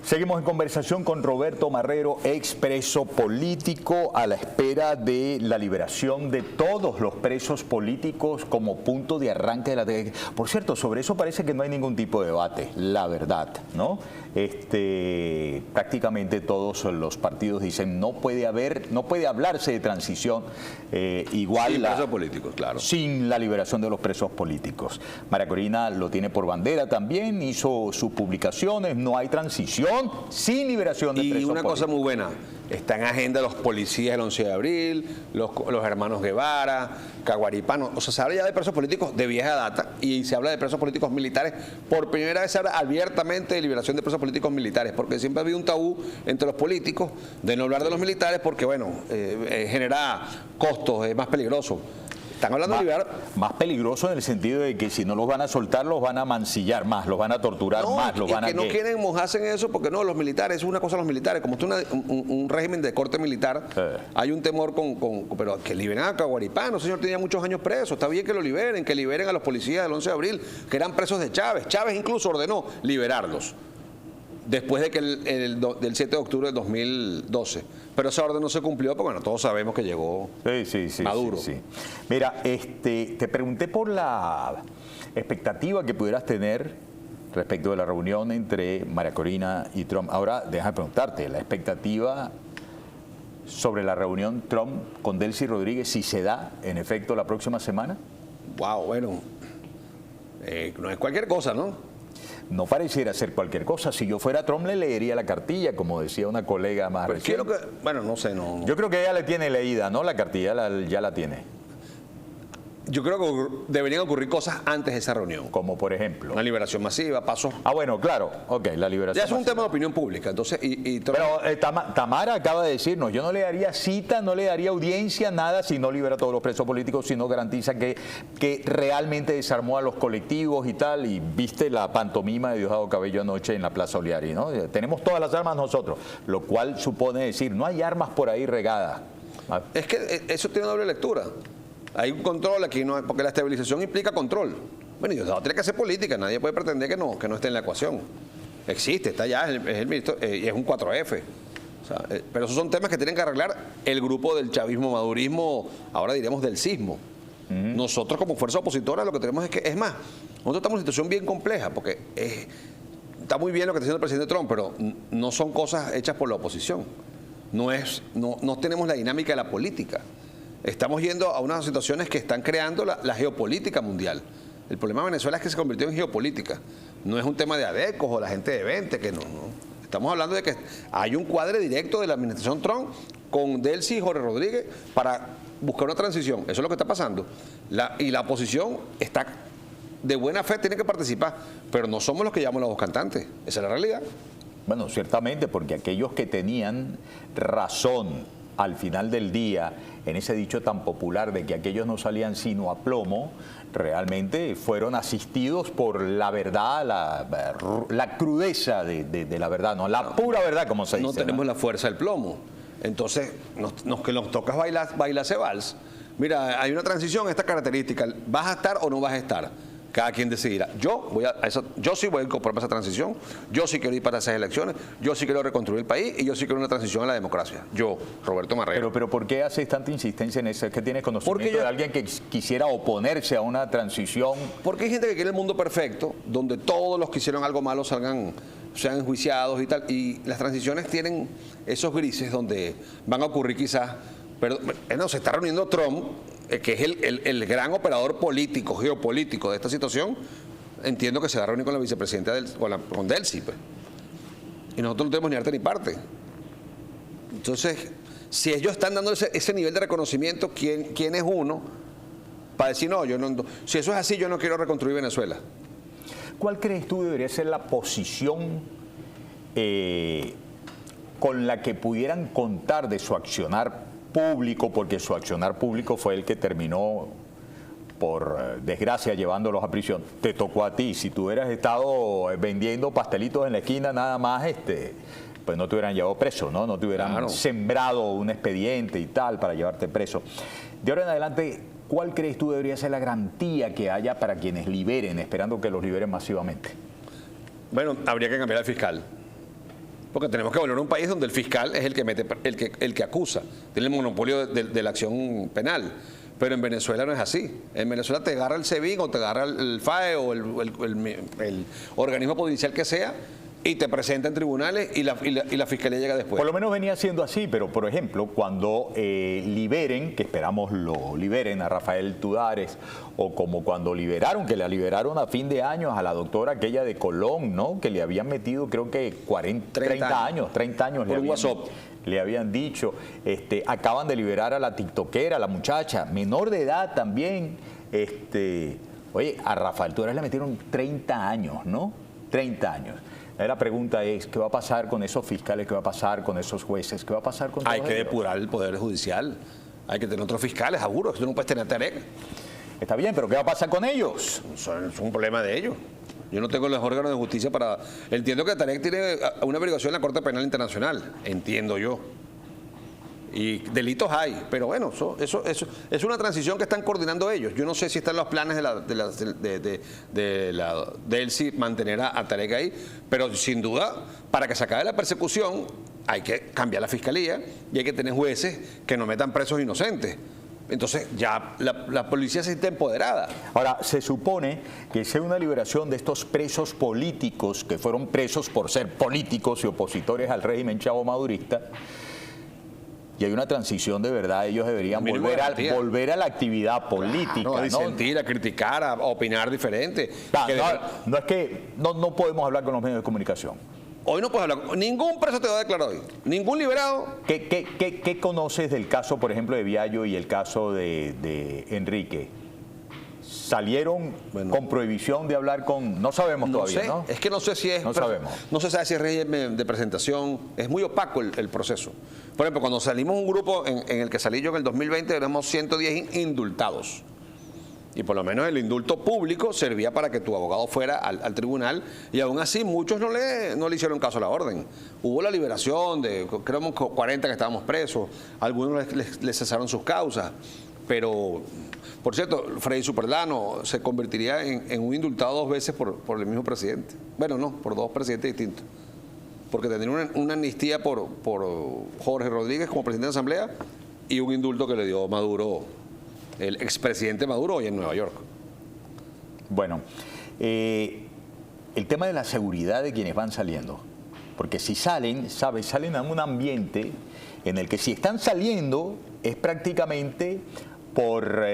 Seguimos en conversación con Roberto Marrero, expreso político, a la espera de la liberación de todos los presos políticos como punto de arranque de la... Por cierto, sobre eso parece que no hay ningún tipo de debate, la verdad, ¿no? Prácticamente todos los partidos dicen no puede hablarse de transición igual sin presos políticos, claro, sin la liberación de los presos políticos. María Corina lo tiene por bandera también, hizo sus publicaciones, no hay transición sin liberación de presos políticos. Y una cosa muy buena, está en agenda los policías del 11 de abril, los hermanos Guevara, Caguaripano, o sea, se habla ya de presos políticos de vieja data y se habla de presos políticos militares. Por primera vez se habla abiertamente de liberación de presos políticos militares, porque siempre ha habido un tabú entre los políticos de no hablar de los militares porque, bueno, genera costos, es más peligroso. Están hablando de liberar... Más peligroso en el sentido de que si no los van a soltar, los van a mancillar más, los van a torturar más, los van a... que no quieren mojarse en eso porque no, los militares, es una cosa los militares, como esto es un régimen de corte militar, hay un temor pero que liberen a Caguaripano, señor tenía muchos años preso, está bien que lo liberen, que liberen a los policías del 11 de abril, que eran presos de Chávez. Chávez incluso ordenó liberarlos después de que del 7 de octubre de 2012. Pero esa orden no se cumplió porque, bueno, todos sabemos que llegó Maduro. Sí. Mira, te pregunté por la expectativa que pudieras tener respecto de la reunión entre María Corina y Trump. Ahora, déjame preguntarte, la expectativa sobre la reunión Trump con Delcy Rodríguez, si se da, en efecto, la próxima semana. Wow, bueno, no es cualquier cosa, ¿no? No pareciera ser cualquier cosa. Si yo fuera Trump, le leería la cartilla, como decía una colega más reciente. Bueno, no sé, no. Yo creo que ella le tiene leída, ¿no? La cartilla ya la tiene. Yo creo que deberían ocurrir cosas antes de esa reunión. Como por ejemplo. Una liberación masiva, pasos. Ah, bueno, claro. Ok, la liberación. Ya es un tema de opinión pública. Entonces, Pero Tamara acaba de decirnos, yo no le daría cita, no le daría audiencia, nada, si no libera a todos los presos políticos, si no garantiza que realmente desarmó a los colectivos y tal. Y viste la pantomima de Diosdado Cabello anoche en la Plaza Oliari, ¿no? Tenemos todas las armas nosotros, lo cual supone decir, no hay armas por ahí regadas. Es que eso tiene doble lectura. Hay un control aquí, porque la estabilización implica control. Bueno, y Diosdado tiene que hacer política, nadie puede pretender que no esté en la ecuación. Existe, está allá, es el ministro, y es un 4F. O sea, pero esos son temas que tienen que arreglar el grupo del chavismo, madurismo, ahora diríamos del sismo. Nosotros como fuerza opositora lo que tenemos es más, nosotros estamos en una situación bien compleja, porque está muy bien lo que está haciendo el presidente Trump, pero no son cosas hechas por la oposición. No tenemos la dinámica de la política. Estamos yendo a unas situaciones que están creando la geopolítica mundial. El problema de Venezuela es que se convirtió en geopolítica. No es un tema de adecos o la gente de 20, que no. Estamos hablando de que hay un cuadre directo de la administración Trump con Delcy y Jorge Rodríguez para buscar una transición. Eso es lo que está pasando. Y la oposición está de buena fe, tiene que participar, pero no somos los que llamamos la voz cantante. Esa es la realidad. Bueno, ciertamente, porque aquellos que tenían razón al final del día, en ese dicho tan popular de que aquellos no salían sino a plomo, realmente fueron asistidos por la verdad, la crudeza de la verdad, no la pura verdad, como se dice. No tenemos la fuerza del plomo. Entonces, que nos toca bailarse vals. Mira, hay una transición, esta característica, ¿vas a estar o no vas a estar? Cada quien decidirá. Yo sí voy a incorporarme a esa transición, yo sí quiero ir para esas elecciones, yo sí quiero reconstruir el país y yo sí quiero una transición a la democracia. Yo, Roberto Marrero. Pero ¿por qué haces tanta insistencia en eso? ¿Es que tienes conocimiento de alguien que quisiera oponerse a una transición? Porque hay gente que quiere el mundo perfecto, donde todos los que hicieron algo malo sean enjuiciados y tal, y las transiciones tienen esos grises donde van a ocurrir quizás, pero no, se está reuniendo Trump, que es el gran operador político, geopolítico de esta situación. Entiendo que se va a reunir con la vicepresidenta, con Delcy, pues. Y nosotros no tenemos ni arte ni parte. Entonces, si ellos están dando ese nivel de reconocimiento, ¿quién es uno para decir, no, si eso es así, yo no quiero reconstruir Venezuela? ¿Cuál crees tú debería ser la posición con la que pudieran contar de su accionar público, porque su accionar público fue el que terminó, por desgracia, llevándolos a prisión? Te tocó a ti. Si tú hubieras estado vendiendo pastelitos en la esquina nada más, pues no te hubieran llevado preso, ¿no? No te hubieran sembrado un expediente y tal para llevarte preso. De ahora en adelante, ¿cuál crees tú debería ser la garantía que haya para quienes liberen, esperando que los liberen masivamente? Bueno, habría que cambiar al fiscal. Porque tenemos que volver a un país donde el fiscal es el que mete, el que acusa, tiene el monopolio de la acción penal. Pero en Venezuela no es así. En Venezuela te agarra el SEBIN o te agarra el FAE o el organismo policial que sea y te presenta en tribunales y la fiscalía llega después. Por lo menos venía siendo así, pero por ejemplo, cuando liberen, que esperamos lo liberen a Rafael Tudares, o como cuando liberaron, que la liberaron a fin de año a la doctora aquella de Colón, ¿no? Que le habían metido creo que 30 años por un WhatsApp. Le habían dicho, acaban de liberar a la tiktokera, la muchacha, menor de edad también. Oye, a Rafael Tudares le metieron 30 años, ¿no? 30 años. La pregunta es, ¿qué va a pasar con esos fiscales? ¿Qué va a pasar con esos jueces? ¿Qué va a pasar con todos Hay que ellos? depurar el Poder Judicial. Hay que tener otros fiscales, seguro. Tú no puedes tener Tarek. Está bien, pero ¿qué va a pasar con ellos? Eso es un problema de ellos. Yo no tengo los órganos de justicia para... Entiendo que Tarek tiene una averiguación en la Corte Penal Internacional. Entiendo yo. Y delitos hay, pero bueno, eso es una transición que están coordinando ellos. Yo no sé si están los planes de ELSI mantener a Tarek ahí, pero sin duda, para que se acabe la persecución, hay que cambiar la fiscalía y hay que tener jueces que no metan presos inocentes. Entonces ya la policía se siente empoderada. Ahora, se supone que sea una liberación de estos presos políticos que fueron presos por ser políticos y opositores al régimen chavo madurista. Y hay una transición de verdad, ellos deberían volver a la actividad política. No, a disentir, a criticar, a opinar diferente. No es que no podemos hablar con los medios de comunicación. Hoy no puedes hablar, ningún preso te va a declarar hoy, ningún liberado. ¿Qué conoces del caso, por ejemplo, de Viallo y el caso de Enrique? Salieron con prohibición de hablar con... No sabemos todavía, ¿no? Es que no sé si es... No sabemos. No se sabe si es régimen de presentación. Es muy opaco el proceso. Por ejemplo, cuando salimos un grupo en el que salí yo en el 2020, éramos 110 indultados. Y por lo menos el indulto público servía para que tu abogado fuera al tribunal y aún así muchos no le hicieron caso a la orden. Hubo la liberación de, creo, 40 que estábamos presos, algunos les cesaron sus causas, pero, por cierto, Freddy Superlano se convertiría en un indultado 2 veces por el mismo presidente. Bueno, no, por 2 presidentes distintos. Porque tendría una amnistía por Jorge Rodríguez como presidente de la Asamblea y un indulto que le dio Maduro, el expresidente Maduro, hoy en Nueva York. Bueno, el tema de la seguridad de quienes van saliendo. Porque si salen, ¿sabes? Salen a un ambiente en el que si están saliendo es prácticamente por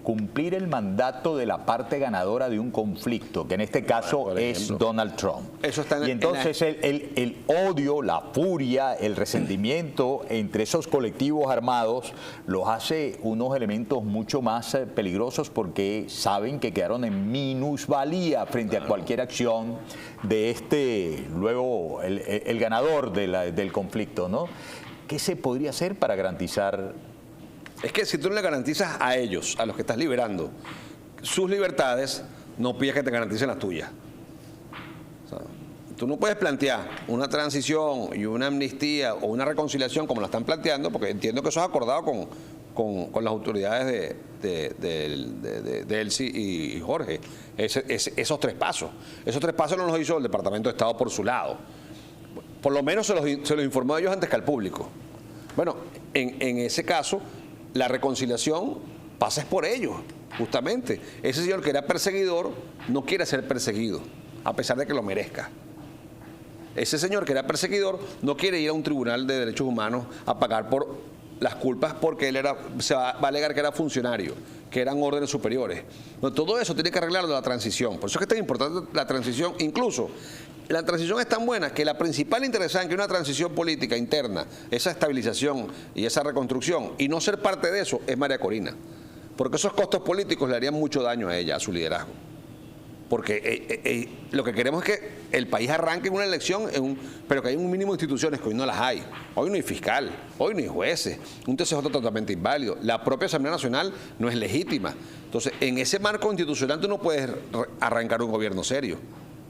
cumplir el mandato de la parte ganadora de un conflicto, que en este caso es Donald Trump. Eso está y entonces el odio, la furia, el resentimiento entre esos colectivos armados los hace unos elementos mucho más peligrosos porque saben que quedaron en minusvalía frente a cualquier acción de luego el ganador del conflicto, ¿no? ¿Qué se podría hacer para garantizar? Es que si tú no le garantizas a ellos, a los que estás liberando, sus libertades, no pides que te garanticen las tuyas. O sea, tú no puedes plantear una transición y una amnistía o una reconciliación como la están planteando, porque entiendo que eso es acordado con las autoridades de Elsi y Jorge. Esos 3 pasos. Esos 3 pasos no los hizo el Departamento de Estado por su lado. Por lo menos se los informó a ellos antes que al público. Bueno, en ese caso, la reconciliación pasa por ellos, justamente. Ese señor que era perseguidor no quiere ser perseguido, a pesar de que lo merezca. Ese señor que era perseguidor no quiere ir a un tribunal de derechos humanos a pagar por las culpas porque él se va a alegar que era funcionario, que eran órdenes superiores. No, todo eso tiene que arreglarlo la transición. Por eso es que es tan importante la transición. Incluso la transición es tan buena que la principal interesada en que una transición política interna, esa estabilización y esa reconstrucción, y no ser parte de eso, es María Corina. Porque esos costos políticos le harían mucho daño a ella, a su liderazgo. Porque lo que queremos es que el país arranque en una elección, pero que hay un mínimo de instituciones que hoy no las hay. Hoy no hay fiscal, hoy no hay jueces, un TCJ totalmente inválido. La propia Asamblea Nacional no es legítima. Entonces, en ese marco institucional tú no puedes arrancar un gobierno serio.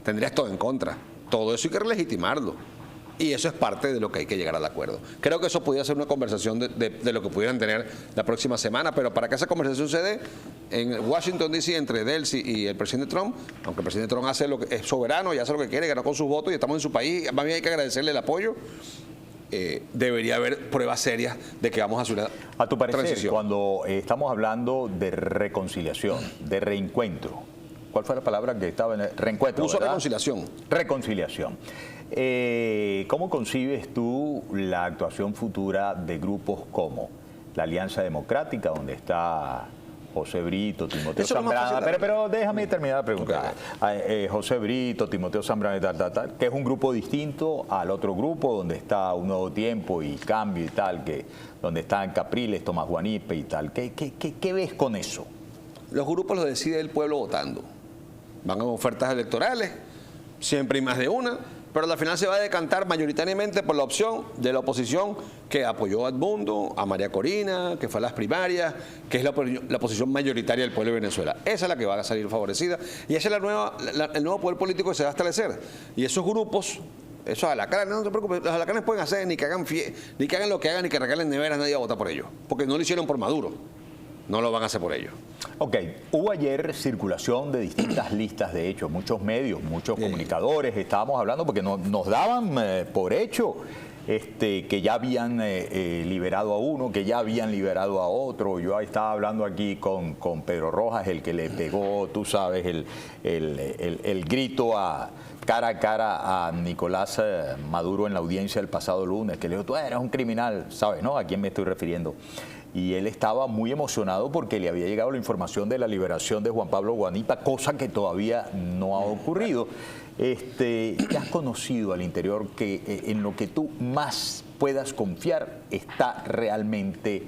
Tendrías todo en contra. Todo eso hay que legitimarlo. Y eso es parte de lo que hay que llegar al acuerdo. Creo que eso podría ser una conversación de lo que pudieran tener la próxima semana, pero para que esa conversación se dé en Washington, D.C., entre Delcy y el presidente Trump, aunque el presidente Trump hace lo que es soberano y hace lo que quiere, ganó con sus votos y estamos en su país, más bien hay que agradecerle el apoyo. Debería haber pruebas serias de que vamos a hacer una A tu parecer, transición. cuando estamos hablando de reconciliación, de reencuentro, ¿cuál fue la palabra que estaba en el reencuentro? Puso ¿verdad? reconciliación. Reconciliación. ¿Cómo concibes tú la actuación futura de grupos como la Alianza Democrática, donde está José Brito, Timoteo Eso es lo más Zambrana? fácil. Pero déjame terminar la pregunta. José Brito, Timoteo Zambrana y tal, que es un grupo distinto al otro grupo donde está Un Nuevo Tiempo y Cambio y tal, donde están Capriles, Tomás Guanipe y tal. ¿Qué ves con eso? Los grupos los decide el pueblo votando. Van a ofertas electorales, siempre hay más de una, pero al final se va a decantar mayoritariamente por la opción de la oposición que apoyó a Edmundo, a María Corina, que fue a las primarias, que es la posición mayoritaria del pueblo de Venezuela. Esa es la que va a salir favorecida y ese es el nuevo poder político que se va a establecer. Y esos grupos, esos alacranes, no se preocupen, los alacranes pueden hacer ni que hagan lo que hagan, ni que regalen neveras, nadie va a votar por ellos, porque no lo hicieron por Maduro. No lo van a hacer por ellos. Ok, hubo ayer circulación de distintas listas de hechos, muchos medios, muchos comunicadores, estábamos hablando porque nos daban por hecho que ya habían liberado a uno, que ya habían liberado a otro. Yo estaba hablando aquí con Pedro Rojas, el que le pegó, tú sabes, el grito cara a cara a Nicolás Maduro en la audiencia el pasado lunes, que le dijo, tú eres un criminal, ¿sabes, no? ¿A quién me estoy refiriendo? Y él estaba muy emocionado porque le había llegado la información de la liberación de Juan Pablo Guanipa, cosa que todavía no ha ocurrido. ¿Qué has conocido al interior que en lo que tú más puedas confiar está realmente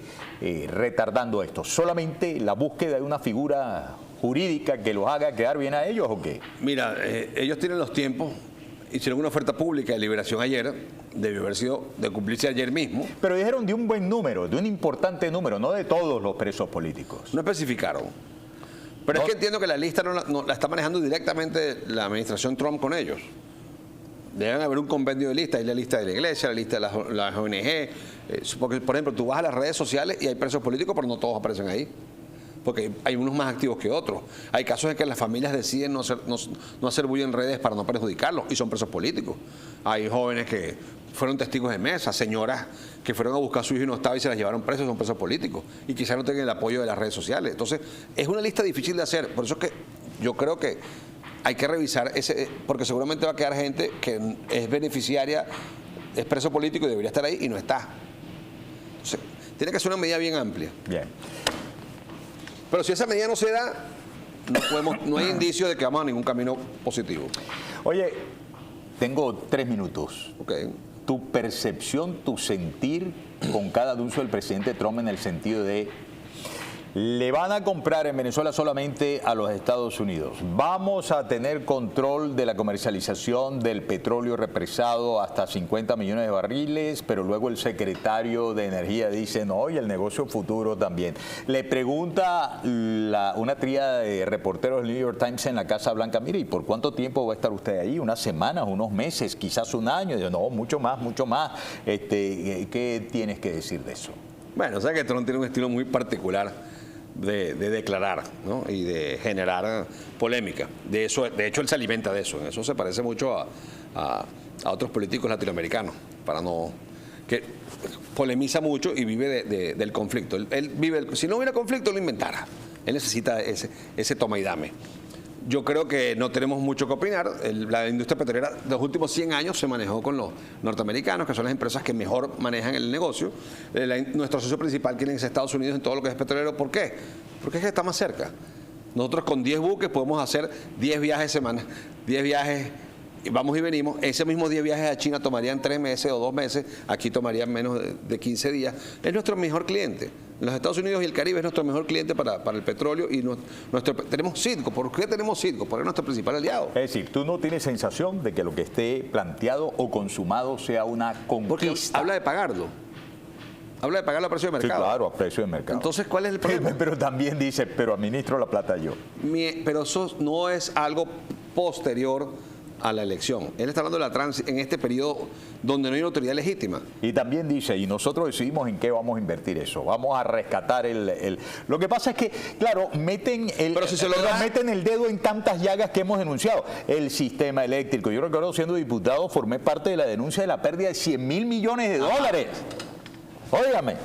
retardando esto? ¿Solamente la búsqueda de una figura jurídica que los haga quedar bien a ellos o qué? Mira, ellos tienen los tiempos. Hicieron una oferta pública de liberación ayer, debió haber sido de cumplirse ayer mismo. Pero dijeron de un buen número, de un importante número, no de todos los presos políticos. No especificaron. Pero es que entiendo que la lista no la está manejando directamente la administración Trump con ellos. Deben haber un convenio de listas, hay la lista de la iglesia, la lista de las ONG. Porque, por ejemplo, tú vas a las redes sociales y hay presos políticos, pero no todos aparecen ahí. Porque hay unos más activos que otros. Hay casos en que las familias deciden no hacer bulla en redes para no perjudicarlos y son presos políticos. Hay jóvenes que fueron testigos de mesa, señoras que fueron a buscar a su hijo y no estaba y se las llevaron presos, son presos políticos y quizás no tengan el apoyo de las redes sociales. Entonces, es una lista difícil de hacer. Por eso es que yo creo que hay que revisar porque seguramente va a quedar gente que es beneficiaria, es preso político y debería estar ahí y no está. Entonces, tiene que ser una medida bien amplia. Bien. Pero si esa medida no se da, no hay indicio de que vamos a ningún camino positivo. Oye, tengo 3 minutos. Okay. Tu percepción, tu sentir con cada anuncio del presidente Trump en el sentido de le van a comprar en Venezuela solamente a los Estados Unidos. Vamos a tener control de la comercialización del petróleo represado hasta 50 millones de barriles, pero luego el secretario de Energía dice no, y el negocio futuro también. Le pregunta una tríada de reporteros del New York Times en la Casa Blanca, mire, ¿y por cuánto tiempo va a estar usted ahí? ¿Unas semanas, unos meses, quizás un año? Yo, no, mucho más, mucho más. ¿Qué tienes que decir de eso? Bueno, o sea que Trump tiene un estilo muy particular de declarar, ¿no? Y de generar polémica. De hecho, él se alimenta de eso. En eso se parece mucho a otros políticos latinoamericanos, que polemiza mucho y vive del conflicto. Él vive, si no hubiera conflicto, lo inventara. Él necesita ese toma y dame. Yo creo que no tenemos mucho que opinar. La industria petrolera de los últimos 100 años se manejó con los norteamericanos, que son las empresas que mejor manejan el negocio. Nuestro socio principal quiere ser Estados Unidos en todo lo que es petrolero. ¿Por qué? Porque es que está más cerca. Nosotros con 10 buques podemos hacer 10 viajes semana, 10 viajes, vamos y venimos. Ese mismo 10 viajes a China tomarían 3 meses o 2 meses, aquí tomarían menos de 15 días. Es nuestro mejor cliente. Los Estados Unidos y el Caribe es nuestro mejor cliente para el petróleo y tenemos Citgo. ¿Por qué tenemos Citgo? Porque es nuestro principal aliado. Es decir, tú no tienes sensación de que lo que esté planteado o consumado sea una conquista. Porque habla de pagarlo. Habla de pagarlo a precio de mercado. Sí, claro, a precio de mercado. Entonces, ¿cuál es el problema? Pero también dice, pero administro la plata yo. Pero eso no es algo posterior a la elección. Él está hablando de la en este periodo donde no hay una autoridad legítima. Y también dice, y nosotros decidimos en qué vamos a invertir eso. Vamos a rescatar el... Lo que pasa es que, claro, meten meten el dedo en tantas llagas que hemos denunciado. El sistema eléctrico. Yo recuerdo, siendo diputado, formé parte de la denuncia de la pérdida de 100.000 millones de dólares. Óigame.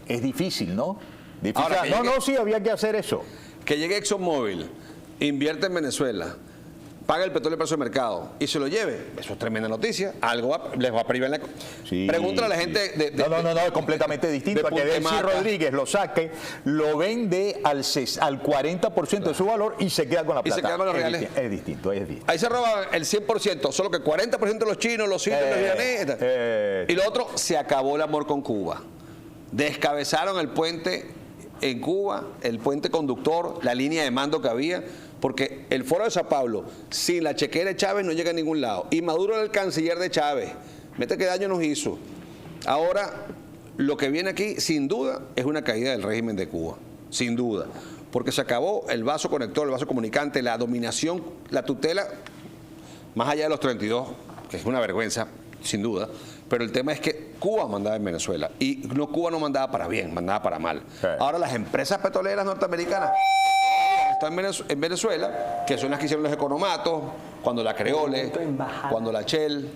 Es difícil, ¿no? Difícil. Ahora, sí, había que hacer eso. Que llegue ExxonMobil, invierte en Venezuela, paga el petróleo precio de mercado y se lo lleve. Eso es tremenda noticia. Algo les va a privar la... Sí, pregúntale a la gente No, es completamente distinto. A que Delcy Rodríguez lo saque, lo vende al 40% de su valor y se queda con la plata. Y se queda con los reales. Es distinto. Ahí se roba el 100%, solo que 40% de los chinos, los indios, los iraníes. Y lo otro, se acabó el amor con Cuba. Descabezaron el puente en Cuba, el puente conductor, la línea de mando que había, porque el Foro de Sao Paulo, sin la chequera de Chávez, no llega a ningún lado. Y Maduro era el canciller de Chávez. Mete qué daño nos hizo. Ahora, lo que viene aquí, sin duda, es una caída del régimen de Cuba. Sin duda. Porque se acabó el vaso conector, el vaso comunicante, la dominación, la tutela, más allá de los 32, que es una vergüenza, sin duda. Pero el tema es que Cuba mandaba en Venezuela y Cuba no mandaba para bien, mandaba para mal. Sí. Ahora las empresas petroleras norteamericanas están en Venezuela, que son las que hicieron los economatos, cuando la Creole, cuando la Shell,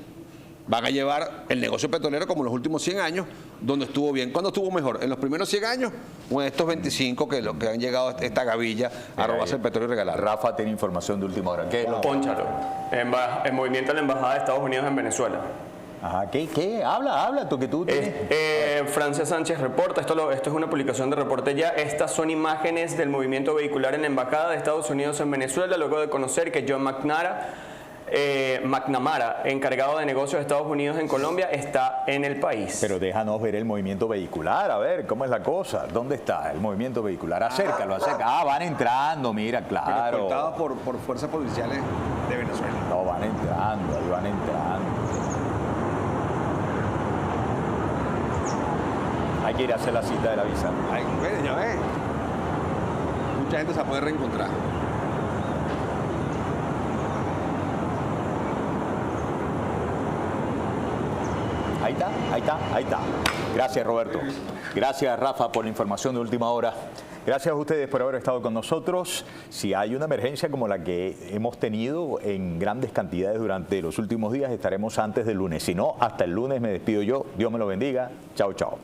van a llevar el negocio petrolero como en los últimos 100 años, donde estuvo bien. ¿Cuándo estuvo mejor? ¿En los primeros 100 años o en estos 25 que han llegado a esta gavilla a robarse el petróleo y regalar? Rafa tiene información de última hora. ¿Qué? Pónchalo. El movimiento de la Embajada de Estados Unidos en Venezuela. Ajá, ¿qué? Habla, tú que tú tienes. Francia Sánchez reporta, esto es una publicación de Reporte Ya. Estas son imágenes del movimiento vehicular en la Embajada de Estados Unidos en Venezuela, luego de conocer que John McNamara, encargado de negocios de Estados Unidos en Colombia, está en el país. Pero déjanos ver el movimiento vehicular, a ver, ¿cómo es la cosa? ¿Dónde está el movimiento vehicular? Acércalo. Van entrando, mira, claro. Escoltados por fuerzas policiales de Venezuela. No, van entrando. Hay que ir a hacer la cita de la visa. Ay, bueno, ya ves. Mucha gente se puede reencontrar. Ahí está. Gracias, Roberto. Gracias, Rafa, por la información de última hora. Gracias a ustedes por haber estado con nosotros. Si hay una emergencia como la que hemos tenido en grandes cantidades durante los últimos días, estaremos antes del lunes. Si no, hasta el lunes me despido yo. Dios me lo bendiga. Chao, chao.